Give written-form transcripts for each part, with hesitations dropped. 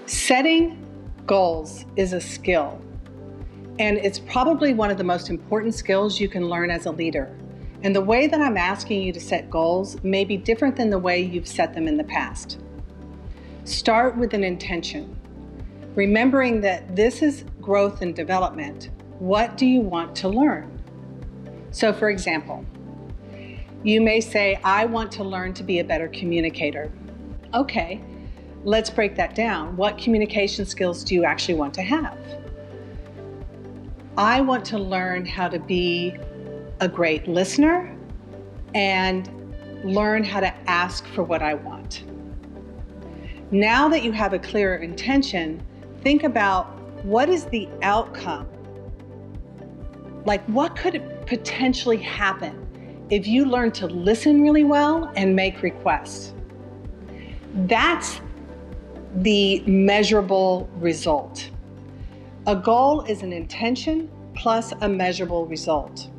Setting goals is a skill, and it's probably one of the most important skills you can learn as a leader. And the way that I'm asking you to set goals may be different than the way you've set them in the past. Start with an intention, remembering that this is growth and development. What do you want to learn? So for example, you may say, I want to learn to be a better communicator. Okay, let's break that down. What communication skills do you actually want to have? I want to learn how to be a great listener and learn how to ask for what I want. Now that you have a clearer intention, think about what is the outcome? Like, what could potentially happen if you learn to listen really well and make requests? That's the measurable result. A goal is an intention plus a measurable result.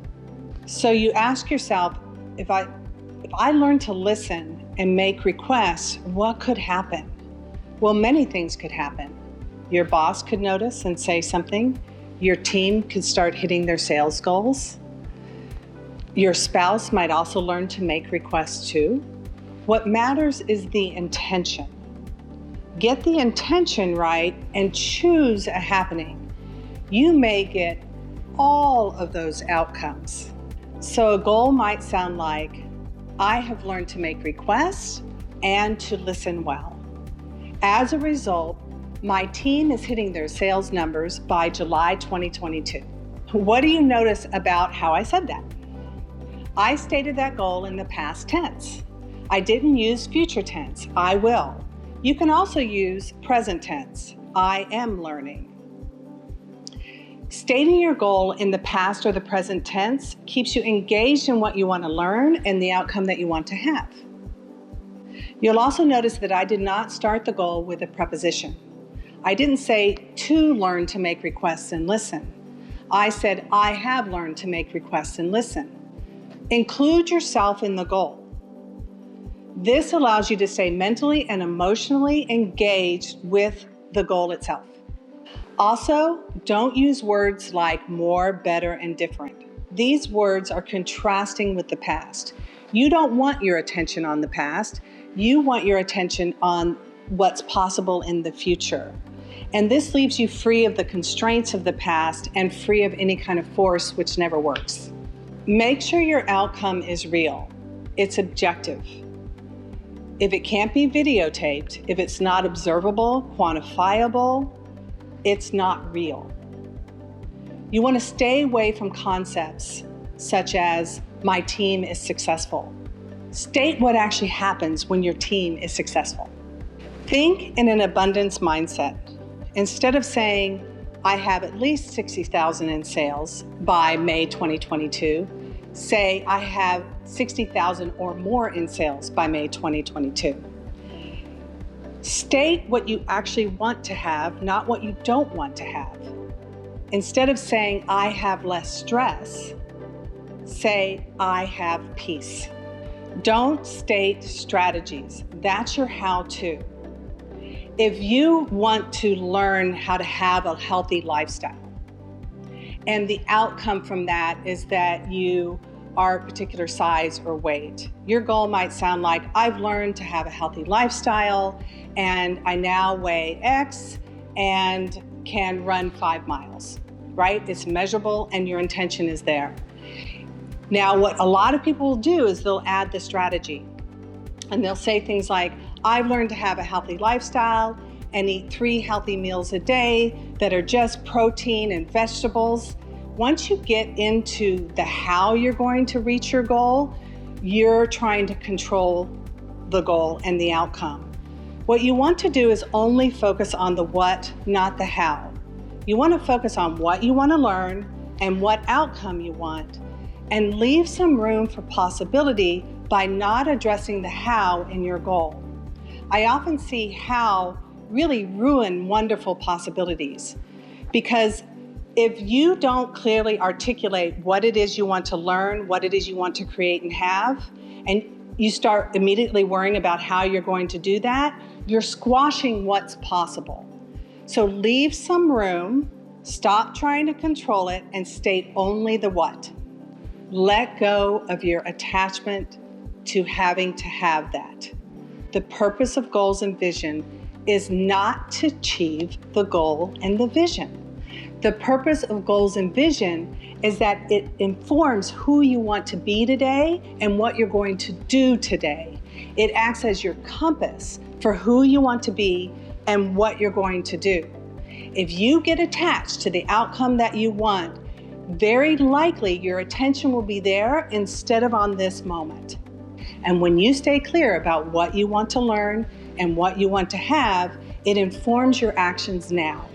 So you ask yourself, if I learn to listen and make requests, what could happen? Well, many things could happen. Your boss could notice and say something. Your team could start hitting their sales goals. Your spouse might also learn to make requests too. What matters is the intention. Get the intention right and choose a happening. You may get all of those outcomes. So a goal might sound like, I have learned to make requests and to listen well. As a result, my team is hitting their sales numbers by July 2022. What do you notice about how I said that? I stated that goal in the past tense. I didn't use future tense, I will. You can also use present tense, I am learning. Stating your goal in the past or the present tense keeps you engaged in what you want to learn and the outcome that you want to have. You'll also notice that I did not start the goal with a preposition. I didn't say to learn to make requests and listen. I said I have learned to make requests and listen. Include yourself in the goal. This allows you to stay mentally and emotionally engaged with the goal itself. Also, don't use words like more, better, and different. These words are contrasting with the past. You don't want your attention on the past. You want your attention on what's possible in the future. And this leaves you free of the constraints of the past and free of any kind of force, which never works. Make sure your outcome is real. It's objective. If it can't be videotaped, if it's not observable, quantifiable, it's not real. You want to stay away from concepts such as, my team is successful. State what actually happens when your team is successful. Think in an abundance mindset. Instead of saying, I have at least 60,000 in sales by May 2022, say I have 60,000 or more in sales by May 2022. State what you actually want to have, not what you don't want to have. Instead of saying, I have less stress, say, I have peace. Don't state strategies. That's your how-to. If you want to learn how to have a healthy lifestyle, and the outcome from that is that you are a particular size or weight, your goal might sound like, I've learned to have a healthy lifestyle, and I now weigh X and can run 5 miles, right? It's measurable and your intention is there. Now, what a lot of people will do is they'll add the strategy, and they'll say things like, I've learned to have a healthy lifestyle and eat 3 healthy meals a day that are just protein and vegetables. Once you get into the how you're going to reach your goal, you're trying to control the goal and the outcome. What you want to do is only focus on the what, not the how. You want to focus on what you want to learn and what outcome you want, and leave some room for possibility by not addressing the how in your goal. I often see how really ruin wonderful possibilities, because if you don't clearly articulate what it is you want to learn, what it is you want to create and have, and you start immediately worrying about how you're going to do that, you're squashing what's possible. So leave some room, stop trying to control it, and state only the what. Let go of your attachment to having to have that. The purpose of goals and vision is not to achieve the goal and the vision. The purpose of goals and vision is that it informs who you want to be today and what you're going to do today. It acts as your compass for who you want to be and what you're going to do. If you get attached to the outcome that you want, very likely your attention will be there instead of on this moment. And when you stay clear about what you want to learn and what you want to have, it informs your actions now.